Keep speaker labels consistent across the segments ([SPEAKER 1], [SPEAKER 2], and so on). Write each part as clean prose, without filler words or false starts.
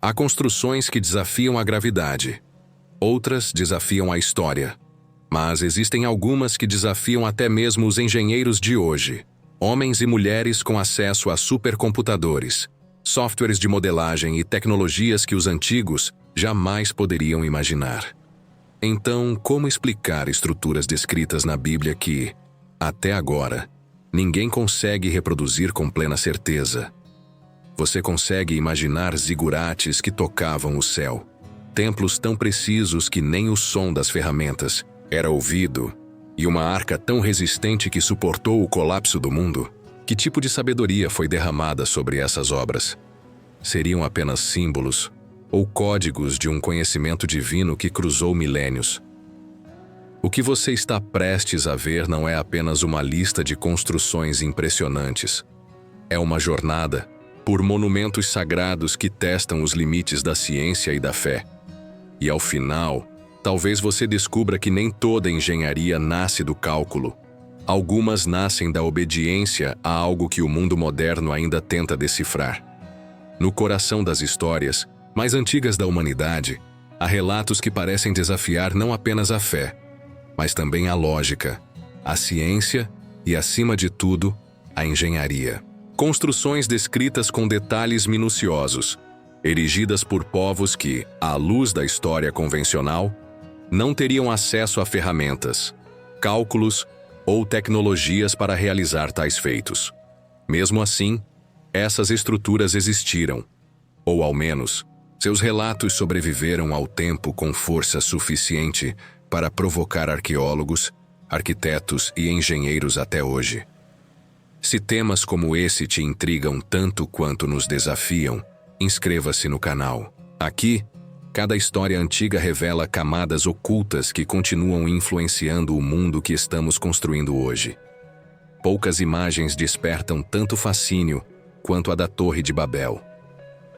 [SPEAKER 1] Há construções que desafiam a gravidade. Outras desafiam a história. Mas existem algumas que desafiam até mesmo os engenheiros de hoje. Homens e mulheres com acesso a supercomputadores, softwares de modelagem e tecnologias que os antigos jamais poderiam imaginar. Então, como explicar estruturas descritas na Bíblia que, até agora, ninguém consegue reproduzir com plena certeza? Você consegue imaginar zigurates que tocavam o céu, templos tão precisos que nem o som das ferramentas era ouvido, e uma arca tão resistente que suportou o colapso do mundo? Que tipo de sabedoria foi derramada sobre essas obras? Seriam apenas símbolos ou códigos de um conhecimento divino que cruzou milênios? O que você está prestes a ver não é apenas uma lista de construções impressionantes. É uma jornada por monumentos sagrados que testam os limites da ciência e da fé. E ao final, talvez você descubra que nem toda engenharia nasce do cálculo. Algumas nascem da obediência a algo que o mundo moderno ainda tenta decifrar. No coração das histórias mais antigas da humanidade, há relatos que parecem desafiar não apenas a fé, mas também a lógica, a ciência e, acima de tudo, a engenharia. Construções descritas com detalhes minuciosos, erigidas por povos que, à luz da história convencional, não teriam acesso a ferramentas, cálculos ou tecnologias para realizar tais feitos. Mesmo assim, essas estruturas existiram, ou ao menos, seus relatos sobreviveram ao tempo com força suficiente para provocar arqueólogos, arquitetos e engenheiros até hoje. Se temas como esse te intrigam tanto quanto nos desafiam, inscreva-se no canal. Aqui, cada história antiga revela camadas ocultas que continuam influenciando o mundo que estamos construindo hoje. Poucas imagens despertam tanto fascínio quanto a da Torre de Babel.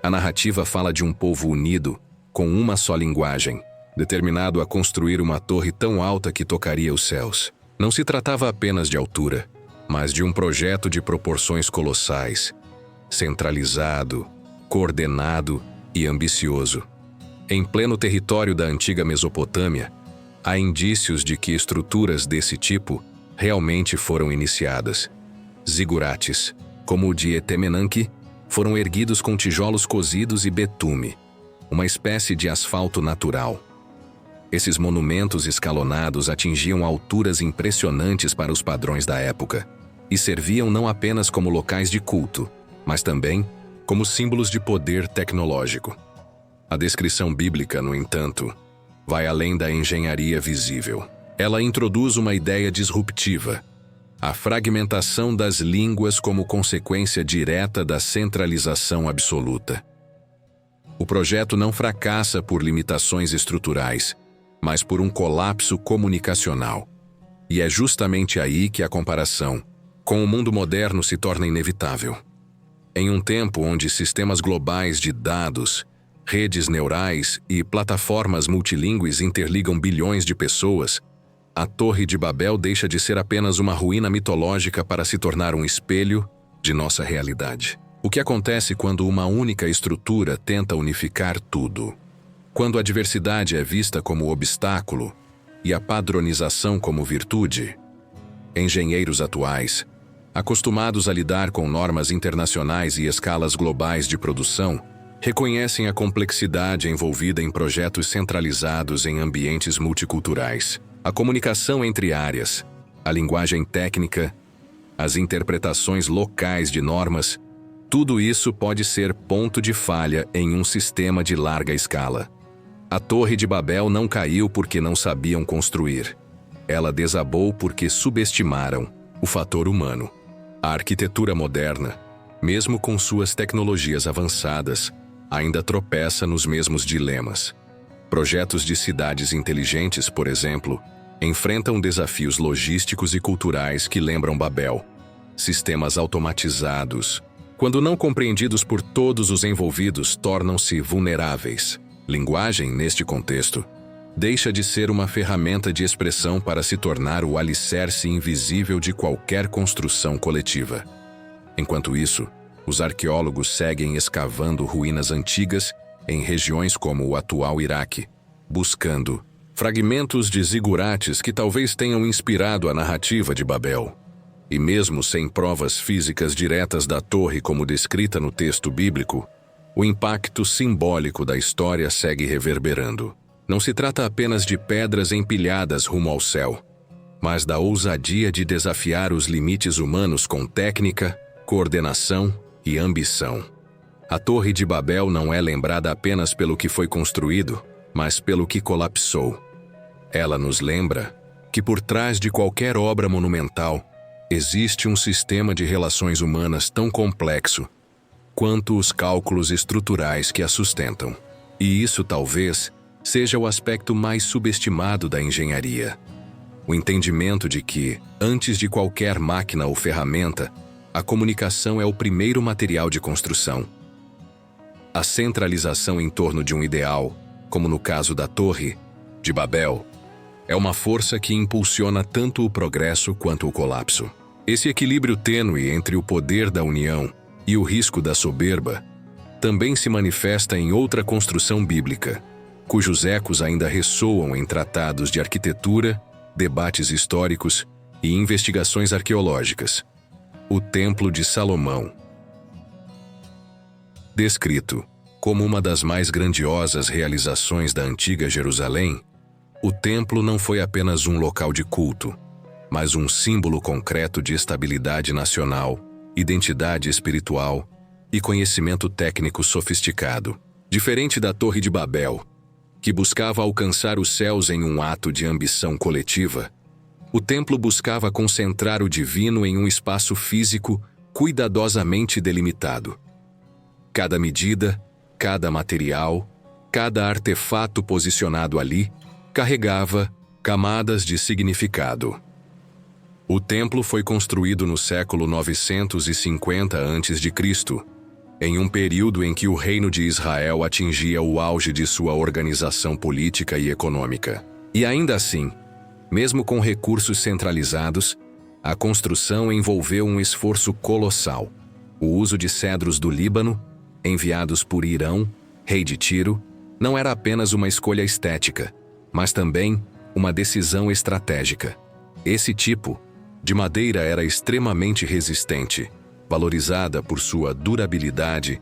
[SPEAKER 1] A narrativa fala de um povo unido, com uma só linguagem, determinado a construir uma torre tão alta que tocaria os céus. Não se tratava apenas de altura, mas de um projeto de proporções colossais, centralizado, coordenado e ambicioso. Em pleno território da antiga Mesopotâmia, há indícios de que estruturas desse tipo realmente foram iniciadas. Zigurates, como o de Etemenanque, foram erguidos com tijolos cozidos e betume, uma espécie de asfalto natural. Esses monumentos escalonados atingiam alturas impressionantes para os padrões da época e serviam não apenas como locais de culto, mas também como símbolos de poder tecnológico. A descrição bíblica, no entanto, vai além da engenharia visível. Ela introduz uma ideia disruptiva: a fragmentação das línguas como consequência direta da centralização absoluta. O projeto não fracassa por limitações estruturais, mas por um colapso comunicacional. E é justamente aí que a comparação com o mundo moderno se torna inevitável. Em um tempo onde sistemas globais de dados, redes neurais e plataformas multilingües interligam bilhões de pessoas, a Torre de Babel deixa de ser apenas uma ruína mitológica para se tornar um espelho de nossa realidade. O que acontece quando uma única estrutura tenta unificar tudo? Quando a diversidade é vista como obstáculo e a padronização como virtude? Engenheiros atuais, acostumados a lidar com normas internacionais e escalas globais de produção, reconhecem a complexidade envolvida em projetos centralizados em ambientes multiculturais. A comunicação entre áreas, a linguagem técnica, as interpretações locais de normas, tudo isso pode ser ponto de falha em um sistema de larga escala. A Torre de Babel não caiu porque não sabiam construir. Ela desabou porque subestimaram o fator humano. A arquitetura moderna, mesmo com suas tecnologias avançadas, ainda tropeça nos mesmos dilemas. Projetos de cidades inteligentes, por exemplo, enfrentam desafios logísticos e culturais que lembram Babel. Sistemas automatizados, quando não compreendidos por todos os envolvidos, tornam-se vulneráveis. Linguagem, neste contexto, deixa de ser uma ferramenta de expressão para se tornar o alicerce invisível de qualquer construção coletiva. Enquanto isso, os arqueólogos seguem escavando ruínas antigas em regiões como o atual Iraque, buscando fragmentos de zigurates que talvez tenham inspirado a narrativa de Babel. E mesmo sem provas físicas diretas da torre como descrita no texto bíblico, o impacto simbólico da história segue reverberando. Não se trata apenas de pedras empilhadas rumo ao céu, mas da ousadia de desafiar os limites humanos com técnica, coordenação e ambição. A Torre de Babel não é lembrada apenas pelo que foi construído, mas pelo que colapsou. Ela nos lembra que por trás de qualquer obra monumental existe um sistema de relações humanas tão complexo quanto os cálculos estruturais que a sustentam. E isso talvez seja o aspecto mais subestimado da engenharia. O entendimento de que, antes de qualquer máquina ou ferramenta, a comunicação é o primeiro material de construção. A centralização em torno de um ideal, como no caso da Torre de Babel, é uma força que impulsiona tanto o progresso quanto o colapso. Esse equilíbrio tênue entre o poder da união e o risco da soberba também se manifesta em outra construção bíblica, cujos ecos ainda ressoam em tratados de arquitetura, debates históricos e investigações arqueológicas. O Templo de Salomão. Descrito como uma das mais grandiosas realizações da antiga Jerusalém, o templo não foi apenas um local de culto, mas um símbolo concreto de estabilidade nacional, identidade espiritual e conhecimento técnico sofisticado. Diferente da Torre de Babel, que buscava alcançar os céus em um ato de ambição coletiva, o templo buscava concentrar o divino em um espaço físico cuidadosamente delimitado. Cada medida, cada material, cada artefato posicionado ali carregava camadas de significado. O templo foi construído no século 950 a.C., em um período em que o reino de Israel atingia o auge de sua organização política e econômica. E ainda assim, mesmo com recursos centralizados, a construção envolveu um esforço colossal. O uso de cedros do Líbano, enviados por Irão, rei de Tiro, não era apenas uma escolha estética, mas também uma decisão estratégica. Esse tipo de madeira era extremamente resistente, valorizada por sua durabilidade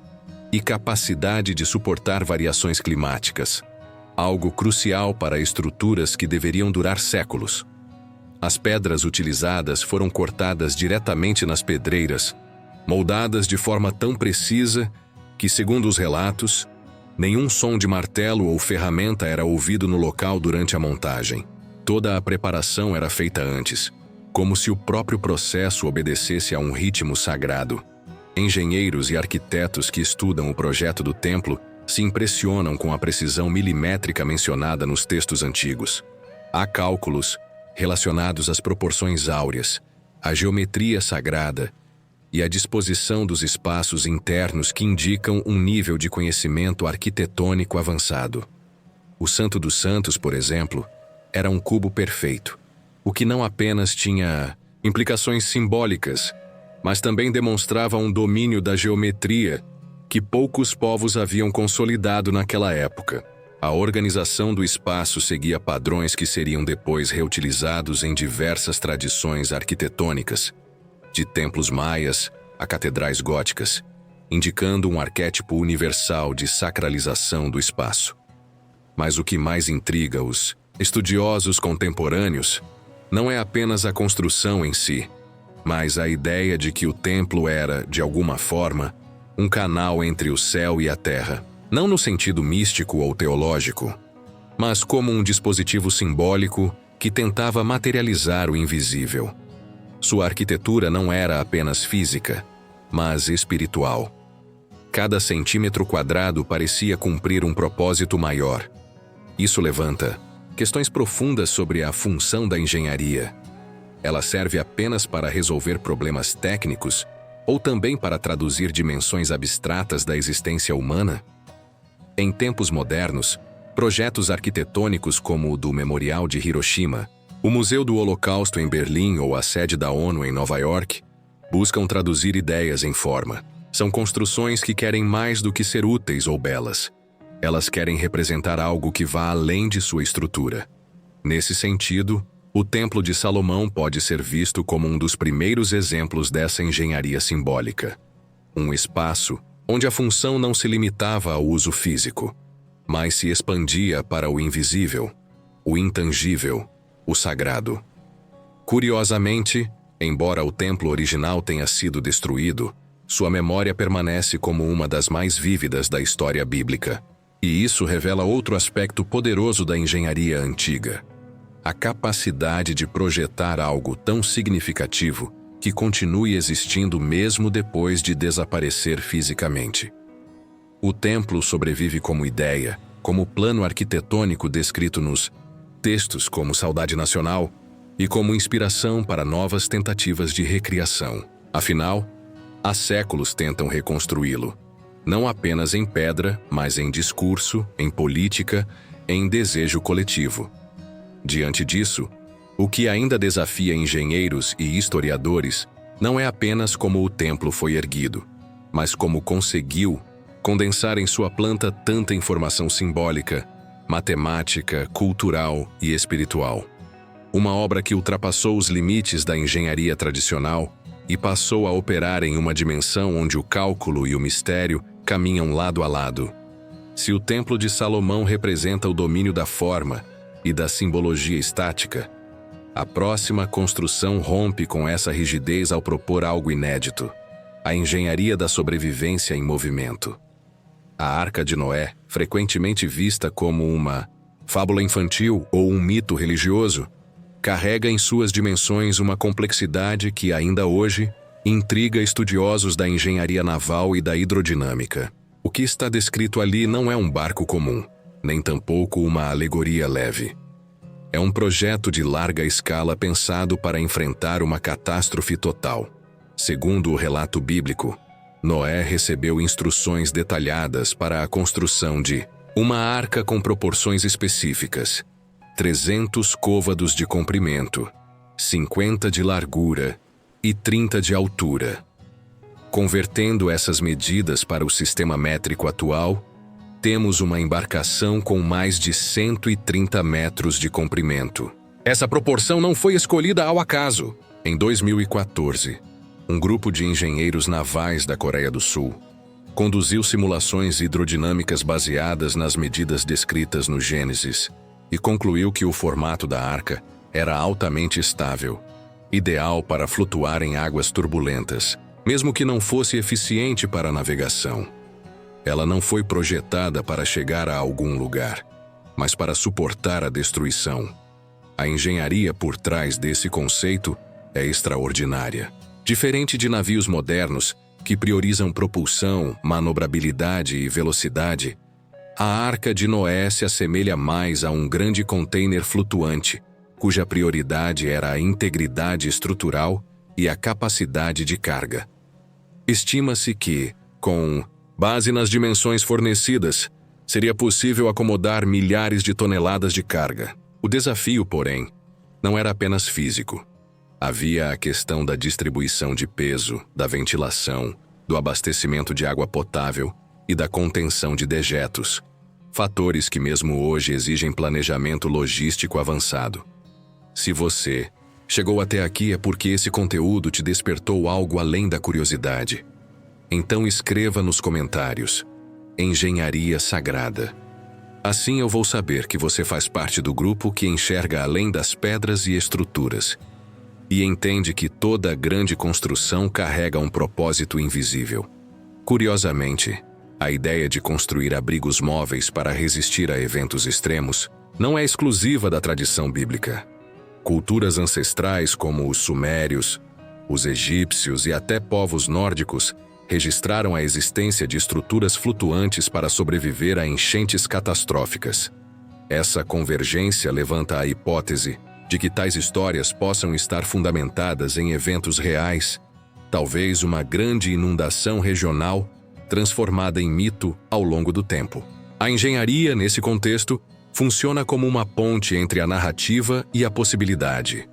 [SPEAKER 1] e capacidade de suportar variações climáticas, algo crucial para estruturas que deveriam durar séculos. As pedras utilizadas foram cortadas diretamente nas pedreiras, moldadas de forma tão precisa que, segundo os relatos, nenhum som de martelo ou ferramenta era ouvido no local durante a montagem. Toda a preparação era feita antes, como se o próprio processo obedecesse a um ritmo sagrado. Engenheiros e arquitetos que estudam o projeto do templo se impressionam com a precisão milimétrica mencionada nos textos antigos. Há cálculos relacionados às proporções áureas, à geometria sagrada e à disposição dos espaços internos que indicam um nível de conhecimento arquitetônico avançado. O Santo dos Santos, por exemplo, era um cubo perfeito, o que não apenas tinha implicações simbólicas, mas também demonstrava um domínio da geometria que poucos povos haviam consolidado naquela época. A organização do espaço seguia padrões que seriam depois reutilizados em diversas tradições arquitetônicas, de templos maias a catedrais góticas, indicando um arquétipo universal de sacralização do espaço. Mas o que mais intriga os estudiosos contemporâneos não é apenas a construção em si, mas a ideia de que o templo era, de alguma forma, um canal entre o céu e a terra, não no sentido místico ou teológico, mas como um dispositivo simbólico que tentava materializar o invisível. Sua arquitetura não era apenas física, mas espiritual. Cada centímetro quadrado parecia cumprir um propósito maior. Isso levanta questões profundas sobre a função da engenharia. Ela serve apenas para resolver problemas técnicos ou também para traduzir dimensões abstratas da existência humana? Em tempos modernos, projetos arquitetônicos como o do Memorial de Hiroshima, o Museu do Holocausto em Berlim ou a sede da ONU em Nova York buscam traduzir ideias em forma. São construções que querem mais do que ser úteis ou belas. Elas querem representar algo que vá além de sua estrutura. Nesse sentido, o Templo de Salomão pode ser visto como um dos primeiros exemplos dessa engenharia simbólica. Um espaço onde a função não se limitava ao uso físico, mas se expandia para o invisível, o intangível, o sagrado. Curiosamente, embora o templo original tenha sido destruído, sua memória permanece como uma das mais vívidas da história bíblica. E isso revela outro aspecto poderoso da engenharia antiga: a capacidade de projetar algo tão significativo que continue existindo mesmo depois de desaparecer fisicamente. O templo sobrevive como ideia, como plano arquitetônico descrito nos textos como Saudade Nacional e como inspiração para novas tentativas de recriação. Afinal, há séculos tentam reconstruí-lo, não apenas em pedra, mas em discurso, em política, em desejo coletivo. Diante disso, o que ainda desafia engenheiros e historiadores não é apenas como o templo foi erguido, mas como conseguiu condensar em sua planta tanta informação simbólica, matemática, cultural e espiritual. Uma obra que ultrapassou os limites da engenharia tradicional e passou a operar em uma dimensão onde o cálculo e o mistério caminham lado a lado. Se o Templo de Salomão representa o domínio da forma e da simbologia estática, a próxima construção rompe com essa rigidez ao propor algo inédito: a engenharia da sobrevivência em movimento. A Arca de Noé, frequentemente vista como uma fábula infantil ou um mito religioso, carrega em suas dimensões uma complexidade que ainda hoje intriga estudiosos da engenharia naval e da hidrodinâmica. O que está descrito ali não é um barco comum, nem tampouco uma alegoria leve. É um projeto de larga escala pensado para enfrentar uma catástrofe total. Segundo o relato bíblico, Noé recebeu instruções detalhadas para a construção de uma arca com proporções específicas: 300 côvados de comprimento, 50 de largura e 30 de altura. Convertendo essas medidas para o sistema métrico atual, temos uma embarcação com mais de 130 metros de comprimento. Essa proporção não foi escolhida ao acaso. Em 2014, um grupo de engenheiros navais da Coreia do Sul conduziu simulações hidrodinâmicas baseadas nas medidas descritas no Gênesis e concluiu que o formato da arca era altamente estável, ideal para flutuar em águas turbulentas, mesmo que não fosse eficiente para a navegação. Ela não foi projetada para chegar a algum lugar, mas para suportar a destruição. A engenharia por trás desse conceito é extraordinária. Diferente de navios modernos, que priorizam propulsão, manobrabilidade e velocidade, a Arca de Noé se assemelha mais a um grande container flutuante, cuja prioridade era a integridade estrutural e a capacidade de carga. Estima-se que, com base nas dimensões fornecidas, seria possível acomodar milhares de toneladas de carga. O desafio, porém, não era apenas físico. Havia a questão da distribuição de peso, da ventilação, do abastecimento de água potável e da contenção de dejetos, fatores que mesmo hoje exigem planejamento logístico avançado. Se você chegou até aqui é porque esse conteúdo te despertou algo além da curiosidade. Então escreva nos comentários: Engenharia Sagrada. Assim eu vou saber que você faz parte do grupo que enxerga além das pedras e estruturas e entende que toda grande construção carrega um propósito invisível. Curiosamente, a ideia de construir abrigos móveis para resistir a eventos extremos não é exclusiva da tradição bíblica. Culturas ancestrais como os sumérios, os egípcios e até povos nórdicos registraram a existência de estruturas flutuantes para sobreviver a enchentes catastróficas. Essa convergência levanta a hipótese de que tais histórias possam estar fundamentadas em eventos reais, talvez uma grande inundação regional transformada em mito ao longo do tempo. A engenharia, nesse contexto, funciona como uma ponte entre a narrativa e a possibilidade.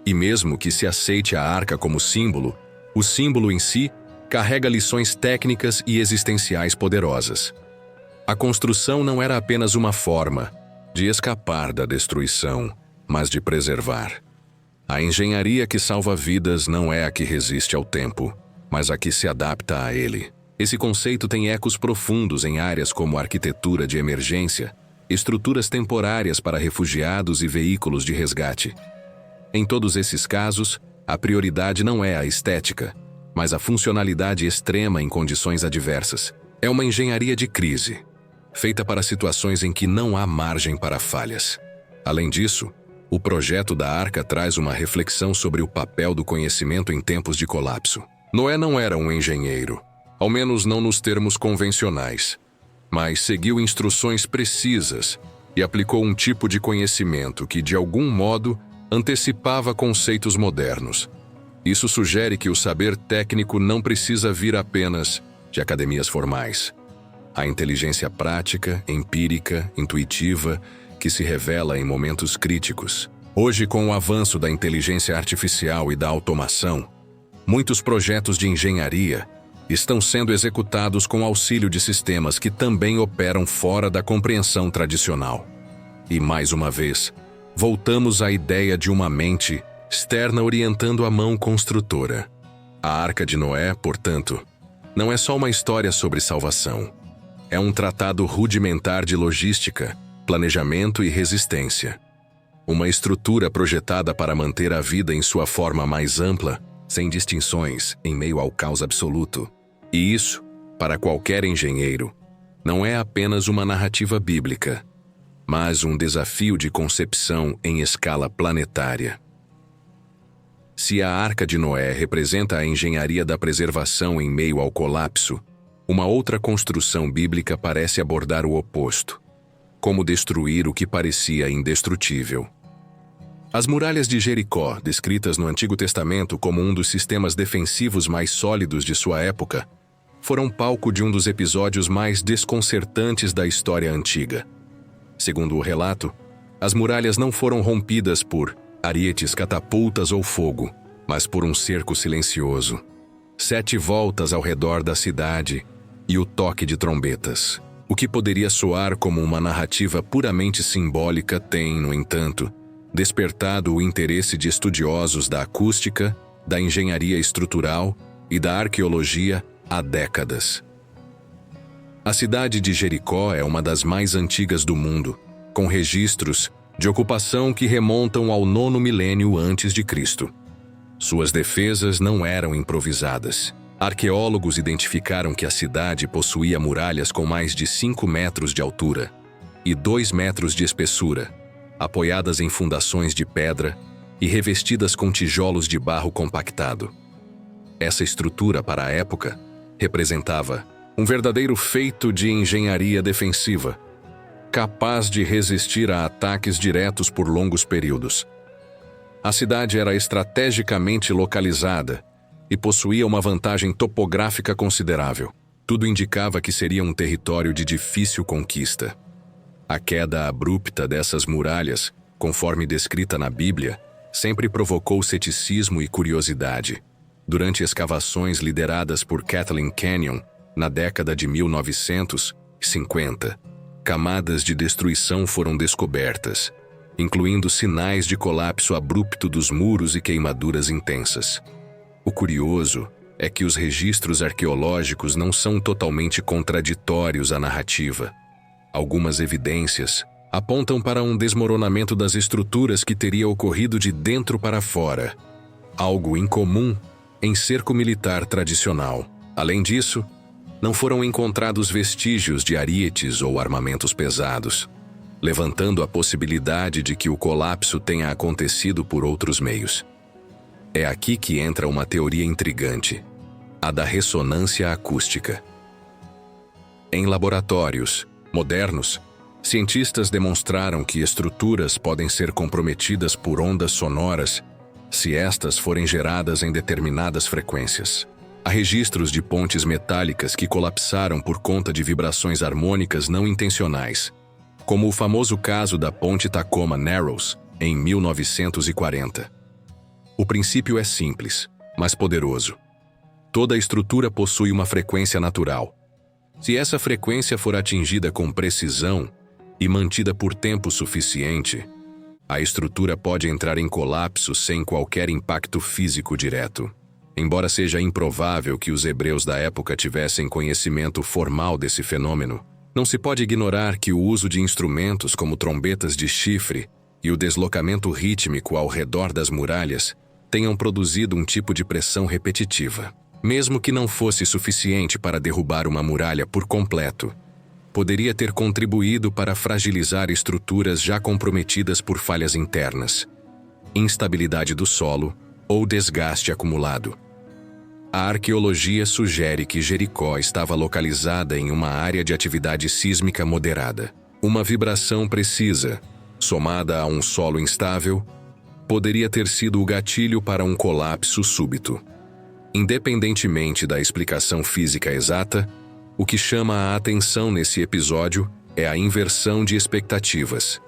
[SPEAKER 1] E mesmo que se aceite a arca como símbolo, o símbolo em si carrega lições técnicas e existenciais poderosas. A construção não era apenas uma forma de escapar da destruição, mas de preservar. A engenharia que salva vidas não é a que resiste ao tempo, mas a que se adapta a ele. Esse conceito tem ecos profundos em áreas como arquitetura de emergência, estruturas temporárias para refugiados e veículos de resgate. Em todos esses casos, a prioridade não é a estética, mas a funcionalidade extrema em condições adversas. É uma engenharia de crise, feita para situações em que não há margem para falhas. Além disso, o projeto da Arca traz uma reflexão sobre o papel do conhecimento em tempos de colapso. Noé não era um engenheiro, ao menos não nos termos convencionais, mas seguiu instruções precisas e aplicou um tipo de conhecimento que, de algum modo, antecipava conceitos modernos. Isso sugere que o saber técnico não precisa vir apenas de academias formais. A inteligência prática, empírica, intuitiva, que se revela em momentos críticos. Hoje, com o avanço da inteligência artificial e da automação, muitos projetos de engenharia estão sendo executados com auxílio de sistemas que também operam fora da compreensão tradicional. E, mais uma vez, voltamos à ideia de uma mente externa orientando a mão construtora. A Arca de Noé, portanto, não é só uma história sobre salvação. É um tratado rudimentar de logística, planejamento e resistência. Uma estrutura projetada para manter a vida em sua forma mais ampla, sem distinções, em meio ao caos absoluto. E isso, para qualquer engenheiro, não é apenas uma narrativa bíblica, mas um desafio de concepção em escala planetária. Se a Arca de Noé representa a engenharia da preservação em meio ao colapso, uma outra construção bíblica parece abordar o oposto: como destruir o que parecia indestrutível. As muralhas de Jericó, descritas no Antigo Testamento como um dos sistemas defensivos mais sólidos de sua época, foram palco de um dos episódios mais desconcertantes da história antiga. Segundo o relato, as muralhas não foram rompidas por arietes, catapultas ou fogo, mas por um cerco silencioso. 7 voltas ao redor da cidade e o toque de trombetas. O que poderia soar como uma narrativa puramente simbólica tem, no entanto, despertado o interesse de estudiosos da acústica, da engenharia estrutural e da arqueologia há décadas. A cidade de Jericó é uma das mais antigas do mundo, com registros de ocupação que remontam ao 9º milênio antes de Cristo. Suas defesas não eram improvisadas. Arqueólogos identificaram que a cidade possuía muralhas com mais de 5 metros de altura e 2 metros de espessura, apoiadas em fundações de pedra e revestidas com tijolos de barro compactado. Essa estrutura, para a época, representava um verdadeiro feito de engenharia defensiva, capaz de resistir a ataques diretos por longos períodos. A cidade era estrategicamente localizada e possuía uma vantagem topográfica considerável. Tudo indicava que seria um território de difícil conquista. A queda abrupta dessas muralhas, conforme descrita na Bíblia, sempre provocou ceticismo e curiosidade. Durante escavações lideradas por Kathleen Canyon, na década de 1950, camadas de destruição foram descobertas, incluindo sinais de colapso abrupto dos muros e queimaduras intensas. O curioso é que os registros arqueológicos não são totalmente contraditórios à narrativa. Algumas evidências apontam para um desmoronamento das estruturas que teria ocorrido de dentro para fora, algo incomum em cerco militar tradicional. Além disso, não foram encontrados vestígios de arietes ou armamentos pesados, levantando a possibilidade de que o colapso tenha acontecido por outros meios. É aqui que entra uma teoria intrigante, a da ressonância acústica. Em laboratórios modernos, cientistas demonstraram que estruturas podem ser comprometidas por ondas sonoras se estas forem geradas em determinadas frequências. Há registros de pontes metálicas que colapsaram por conta de vibrações harmônicas não intencionais, como o famoso caso da Ponte Tacoma Narrows, em 1940. O princípio é simples, mas poderoso. Toda estrutura possui uma frequência natural. Se essa frequência for atingida com precisão e mantida por tempo suficiente, a estrutura pode entrar em colapso sem qualquer impacto físico direto. Embora seja improvável que os hebreus da época tivessem conhecimento formal desse fenômeno, não se pode ignorar que o uso de instrumentos como trombetas de chifre e o deslocamento rítmico ao redor das muralhas tenham produzido um tipo de pressão repetitiva. Mesmo que não fosse suficiente para derrubar uma muralha por completo, poderia ter contribuído para fragilizar estruturas já comprometidas por falhas internas, instabilidade do solo ou desgaste acumulado. A arqueologia sugere que Jericó estava localizada em uma área de atividade sísmica moderada. Uma vibração precisa, somada a um solo instável, poderia ter sido o gatilho para um colapso súbito. Independentemente da explicação física exata, o que chama a atenção nesse episódio é a inversão de expectativas.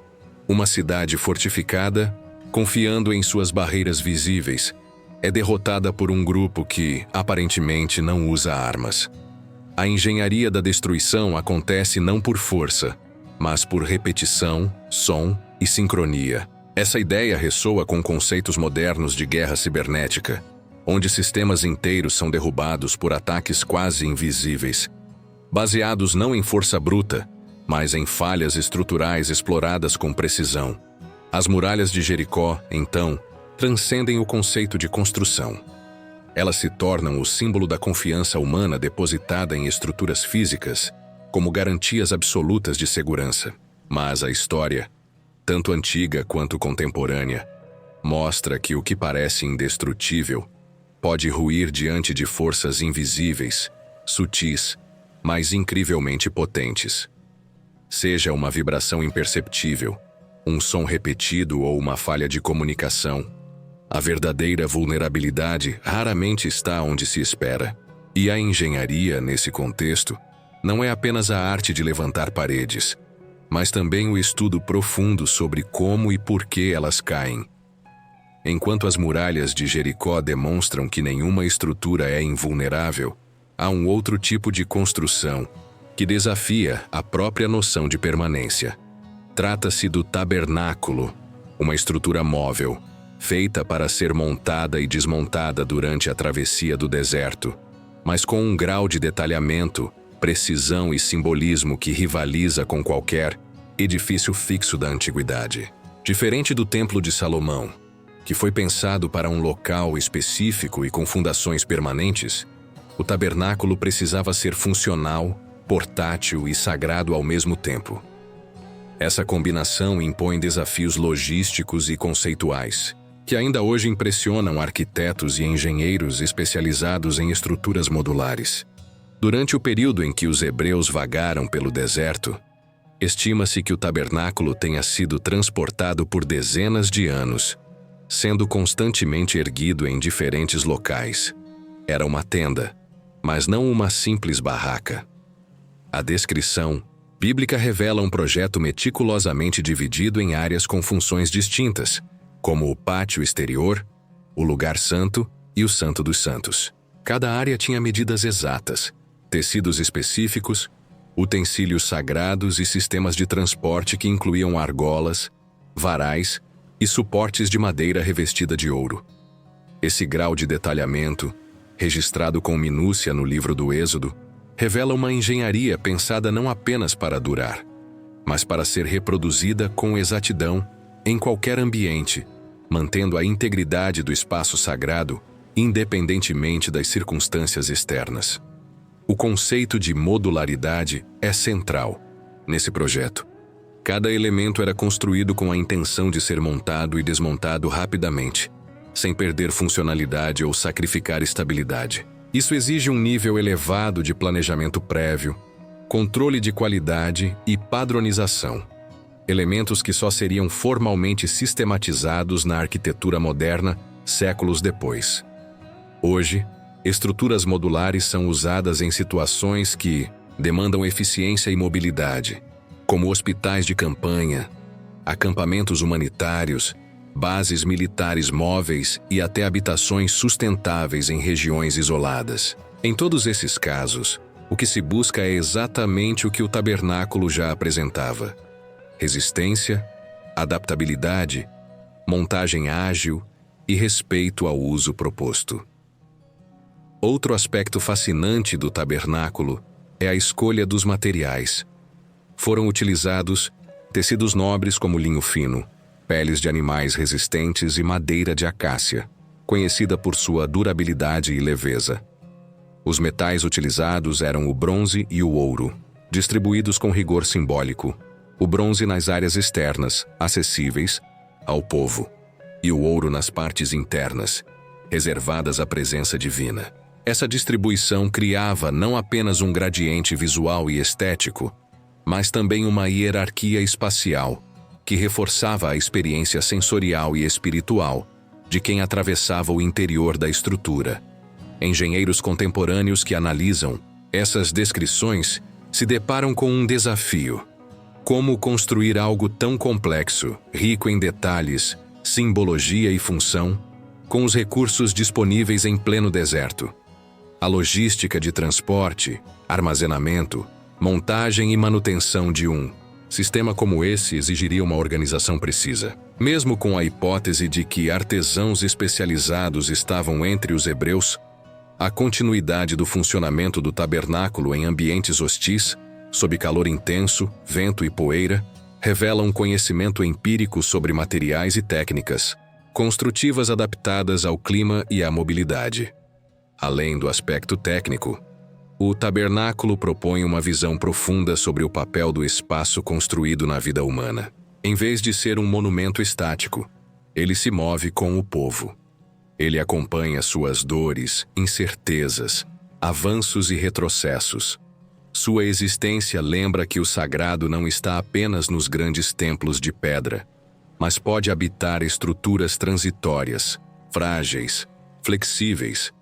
[SPEAKER 1] Uma cidade fortificada, confiando em suas barreiras visíveis, é derrotada por um grupo que, aparentemente, não usa armas. A engenharia da destruição acontece não por força, mas por repetição, som e sincronia. Essa ideia ressoa com conceitos modernos de guerra cibernética, onde sistemas inteiros são derrubados por ataques quase invisíveis, baseados não em força bruta, mas em falhas estruturais exploradas com precisão. As muralhas de Jericó, então, transcendem o conceito de construção. Elas se tornam o símbolo da confiança humana depositada em estruturas físicas como garantias absolutas de segurança. Mas a história, tanto antiga quanto contemporânea, mostra que o que parece indestrutível pode ruir diante de forças invisíveis, sutis, mas incrivelmente potentes. Seja uma vibração imperceptível, um som repetido ou uma falha de comunicação, a verdadeira vulnerabilidade raramente está onde se espera. E a engenharia, nesse contexto, não é apenas a arte de levantar paredes, mas também o estudo profundo sobre como e por que elas caem. Enquanto as muralhas de Jericó demonstram que nenhuma estrutura é invulnerável, há um outro tipo de construção que desafia a própria noção de permanência. Trata-se do tabernáculo, uma estrutura móvel, feita para ser montada e desmontada durante a travessia do deserto, mas com um grau de detalhamento, precisão e simbolismo que rivaliza com qualquer edifício fixo da antiguidade. Diferente do Templo de Salomão, que foi pensado para um local específico e com fundações permanentes, o tabernáculo precisava ser funcional, portátil e sagrado ao mesmo tempo. Essa combinação impõe desafios logísticos e conceituais, que ainda hoje impressionam arquitetos e engenheiros especializados em estruturas modulares. Durante o período em que os hebreus vagaram pelo deserto, estima-se que o tabernáculo tenha sido transportado por dezenas de anos, sendo constantemente erguido em diferentes locais. Era uma tenda, mas não uma simples barraca. A descrição bíblica revela um projeto meticulosamente dividido em áreas com funções distintas, como o pátio exterior, o lugar santo e o Santo dos Santos. Cada área tinha medidas exatas, tecidos específicos, utensílios sagrados e sistemas de transporte que incluíam argolas, varais e suportes de madeira revestida de ouro. Esse grau de detalhamento, registrado com minúcia no livro do Êxodo, revela uma engenharia pensada não apenas para durar, mas para ser reproduzida com exatidão em qualquer ambiente, mantendo a integridade do espaço sagrado, independentemente das circunstâncias externas. O conceito de modularidade é central nesse projeto. Cada elemento era construído com a intenção de ser montado e desmontado rapidamente, sem perder funcionalidade ou sacrificar estabilidade. Isso exige um nível elevado de planejamento prévio, controle de qualidade e padronização. Elementos que só seriam formalmente sistematizados na arquitetura moderna séculos depois. Hoje, estruturas modulares são usadas em situações que demandam eficiência e mobilidade, como hospitais de campanha, acampamentos humanitários, bases militares móveis e até habitações sustentáveis em regiões isoladas. Em todos esses casos, O que se busca é exatamente o que o tabernáculo já apresentava: resistência, adaptabilidade, montagem ágil e respeito ao uso proposto. Outro aspecto fascinante do tabernáculo é a escolha dos materiais. Foram utilizados tecidos nobres como linho fino, peles de animais resistentes e madeira de acácia, conhecida por sua durabilidade e leveza. Os metais utilizados eram o bronze e o ouro, distribuídos com rigor simbólico, o bronze nas áreas externas, acessíveis ao povo, e o ouro nas partes internas, reservadas à presença divina. Essa distribuição criava não apenas um gradiente visual e estético, mas também uma hierarquia espacial, que reforçava a experiência sensorial e espiritual de quem atravessava o interior da estrutura. Engenheiros contemporâneos que analisam essas descrições se deparam com um desafio: como construir algo tão complexo, rico em detalhes, simbologia e função, com os recursos disponíveis em pleno deserto. A logística de transporte, armazenamento, montagem e manutenção de um sistema como esse exigiria uma organização precisa. Mesmo com a hipótese de que artesãos especializados estavam entre os hebreus, a continuidade do funcionamento do tabernáculo em ambientes hostis, sob calor intenso, vento e poeira, revela um conhecimento empírico sobre materiais e técnicas construtivas adaptadas ao clima e à mobilidade. Além do aspecto técnico, o tabernáculo propõe uma visão profunda sobre o papel do espaço construído na vida humana. Em vez de ser um monumento estático, ele se move com o povo. Ele acompanha suas dores, incertezas, avanços e retrocessos. Sua existência lembra que o sagrado não está apenas nos grandes templos de pedra, mas pode habitar estruturas transitórias, frágeis, flexíveis.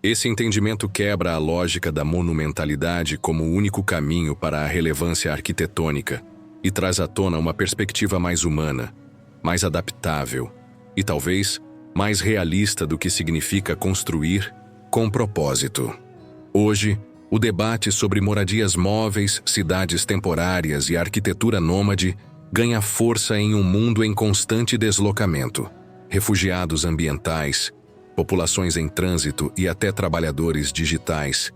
[SPEAKER 1] Esse entendimento quebra a lógica da monumentalidade como o único caminho para a relevância arquitetônica e traz à tona uma perspectiva mais humana, mais adaptável e talvez mais realista do que significa construir com propósito. Hoje, o debate sobre moradias móveis, cidades temporárias e arquitetura nômade ganha força em um mundo em constante deslocamento. Refugiados ambientais, populações em trânsito e até trabalhadores digitais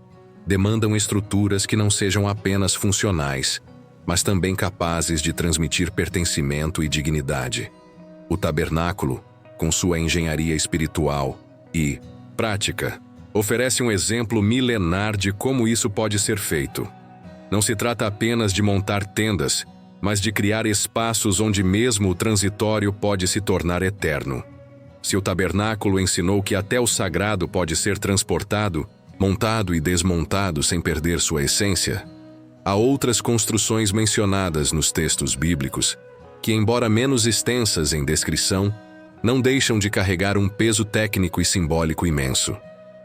[SPEAKER 1] demandam estruturas que não sejam apenas funcionais, mas também capazes de transmitir pertencimento e dignidade. O tabernáculo, com sua engenharia espiritual e prática, oferece um exemplo milenar de como isso pode ser feito. Não se trata apenas de montar tendas, mas de criar espaços onde mesmo o transitório pode se tornar eterno. Se o tabernáculo ensinou que até o sagrado pode ser transportado, montado e desmontado sem perder sua essência, há outras construções mencionadas nos textos bíblicos que, embora menos extensas em descrição, não deixam de carregar um peso técnico e simbólico imenso.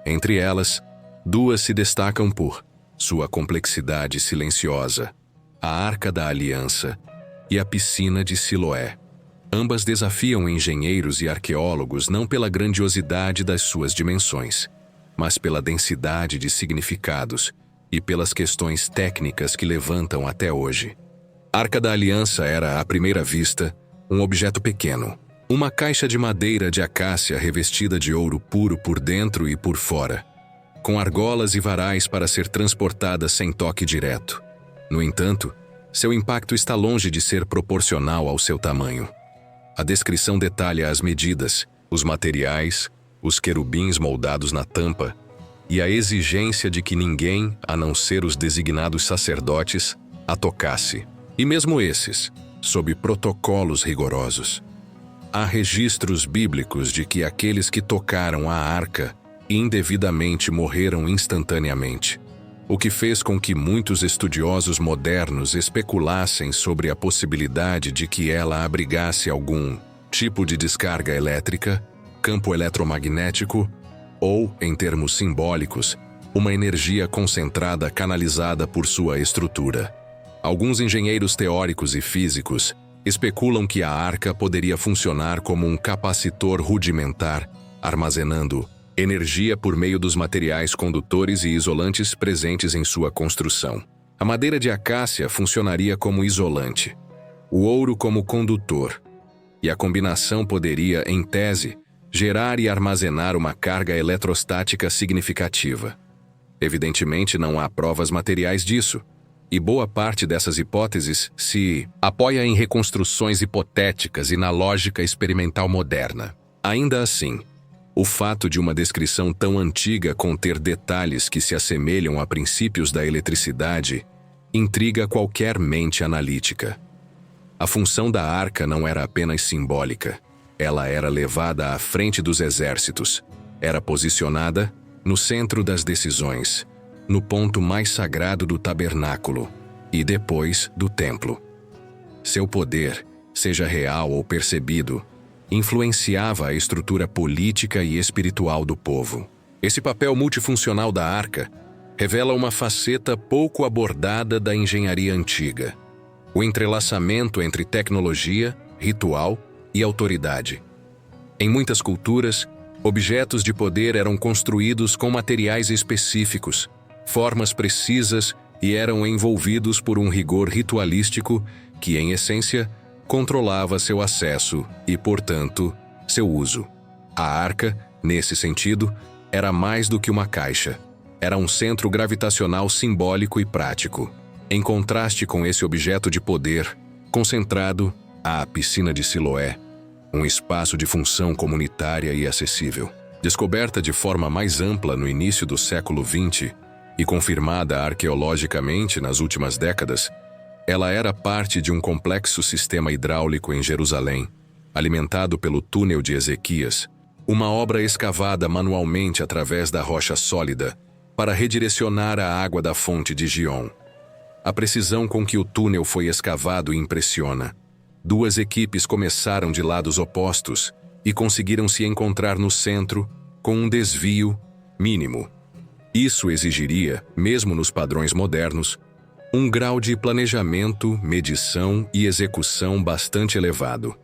[SPEAKER 1] Entre elas, duas se destacam por sua complexidade silenciosa: a Arca da Aliança e a Piscina de Siloé. Ambas desafiam engenheiros e arqueólogos não pela grandiosidade das suas dimensões, mas pela densidade de significados e pelas questões técnicas que levantam até hoje. A Arca da Aliança era, à primeira vista, um objeto pequeno, uma caixa de madeira de acácia revestida de ouro puro por dentro e por fora, com argolas e varais para ser transportada sem toque direto. No entanto, seu impacto está longe de ser proporcional ao seu tamanho. A descrição detalha as medidas, os materiais, os querubins moldados na tampa e a exigência de que ninguém, a não ser os designados sacerdotes, a tocasse. E mesmo esses, sob protocolos rigorosos. Há registros bíblicos de que aqueles que tocaram a arca indevidamente morreram instantaneamente, o que fez com que muitos estudiosos modernos especulassem sobre a possibilidade de que ela abrigasse algum tipo de descarga elétrica, campo eletromagnético ou, em termos simbólicos, uma energia concentrada canalizada por sua estrutura. Alguns engenheiros teóricos e físicos especulam que a arca poderia funcionar como um capacitor rudimentar, armazenando energia por meio dos materiais condutores e isolantes presentes em sua construção. A madeira de acácia funcionaria como isolante, o ouro como condutor, e a combinação poderia, em tese, gerar e armazenar uma carga eletrostática significativa. Evidentemente, não há provas materiais disso, e boa parte dessas hipóteses se apoia em reconstruções hipotéticas e na lógica experimental moderna. Ainda assim, o fato de uma descrição tão antiga conter detalhes que se assemelham a princípios da eletricidade intriga qualquer mente analítica. A função da arca não era apenas simbólica. Ela era levada à frente dos exércitos, era posicionada no centro das decisões, no ponto mais sagrado do tabernáculo e depois do templo. Seu poder, seja real ou percebido, influenciava a estrutura política e espiritual do povo. Esse papel multifuncional da arca revela uma faceta pouco abordada da engenharia antiga: o entrelaçamento entre tecnologia, ritual e autoridade. Em muitas culturas, objetos de poder eram construídos com materiais específicos, formas precisas e eram envolvidos por um rigor ritualístico que, em essência, controlava seu acesso e, portanto, seu uso. A arca, nesse sentido, era mais do que uma caixa. Era um centro gravitacional simbólico e prático. Em contraste com esse objeto de poder, concentrado, a piscina de Siloé, um espaço de função comunitária e acessível. Descoberta de forma mais ampla no início do século XX e confirmada arqueologicamente nas últimas décadas, ela era parte de um complexo sistema hidráulico em Jerusalém, alimentado pelo túnel de Ezequias, uma obra escavada manualmente através da rocha sólida para redirecionar a água da fonte de Gion. A precisão com que o túnel foi escavado impressiona. Duas equipes começaram de lados opostos e conseguiram se encontrar no centro com um desvio mínimo. Isso exigiria, mesmo nos padrões modernos, um grau de planejamento, medição e execução bastante elevado.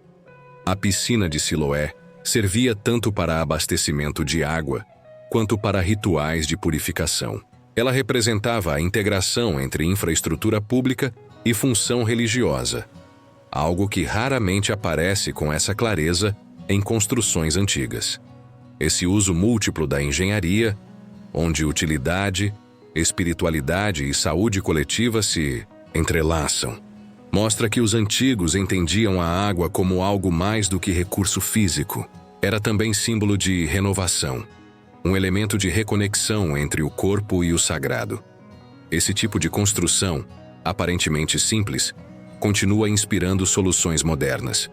[SPEAKER 1] A piscina de Siloé servia tanto para abastecimento de água quanto para rituais de purificação. Ela representava a integração entre infraestrutura pública e função religiosa, algo que raramente aparece com essa clareza em construções antigas. Esse uso múltiplo da engenharia, onde utilidade, espiritualidade e saúde coletiva se entrelaçam, mostra que os antigos entendiam a água como algo mais do que recurso físico. Era também símbolo de renovação, um elemento de reconexão entre o corpo e o sagrado. Esse tipo de construção, aparentemente simples, continua inspirando soluções modernas.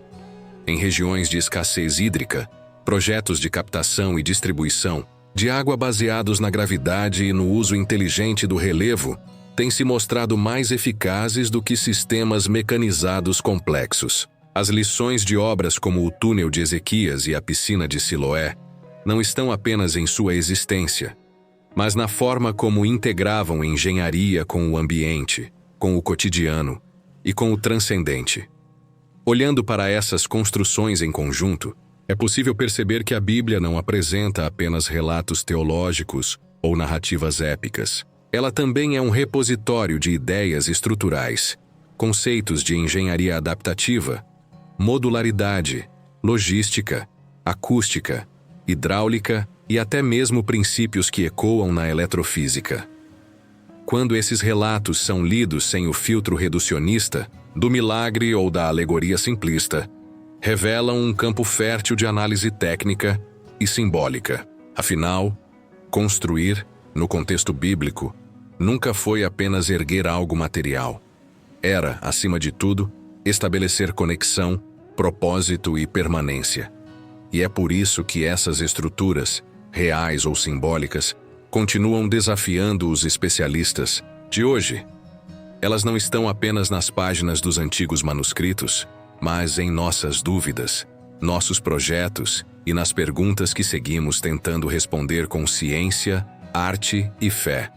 [SPEAKER 1] Em regiões de escassez hídrica, projetos de captação e distribuição de água baseados na gravidade e no uso inteligente do relevo têm se mostrado mais eficazes do que sistemas mecanizados complexos. As lições de obras como o túnel de Ezequias e a piscina de Siloé não estão apenas em sua existência, mas na forma como integravam engenharia com o ambiente, com o cotidiano e com o transcendente. Olhando para essas construções em conjunto, é possível perceber que a Bíblia não apresenta apenas relatos teológicos ou narrativas épicas. Ela também é um repositório de ideias estruturais, conceitos de engenharia adaptativa, modularidade, logística, acústica, hidráulica e até mesmo princípios que ecoam na eletrofísica. Quando esses relatos são lidos sem o filtro reducionista, do milagre ou da alegoria simplista, revelam um campo fértil de análise técnica e simbólica. Afinal, construir, no contexto bíblico, nunca foi apenas erguer algo material. Era, acima de tudo, estabelecer conexão, propósito e permanência. E é por isso que essas estruturas, reais ou simbólicas, continuam desafiando os especialistas de hoje. Elas não estão apenas nas páginas dos antigos manuscritos, mas em nossas dúvidas, nossos projetos e nas perguntas que seguimos tentando responder com ciência, arte e fé.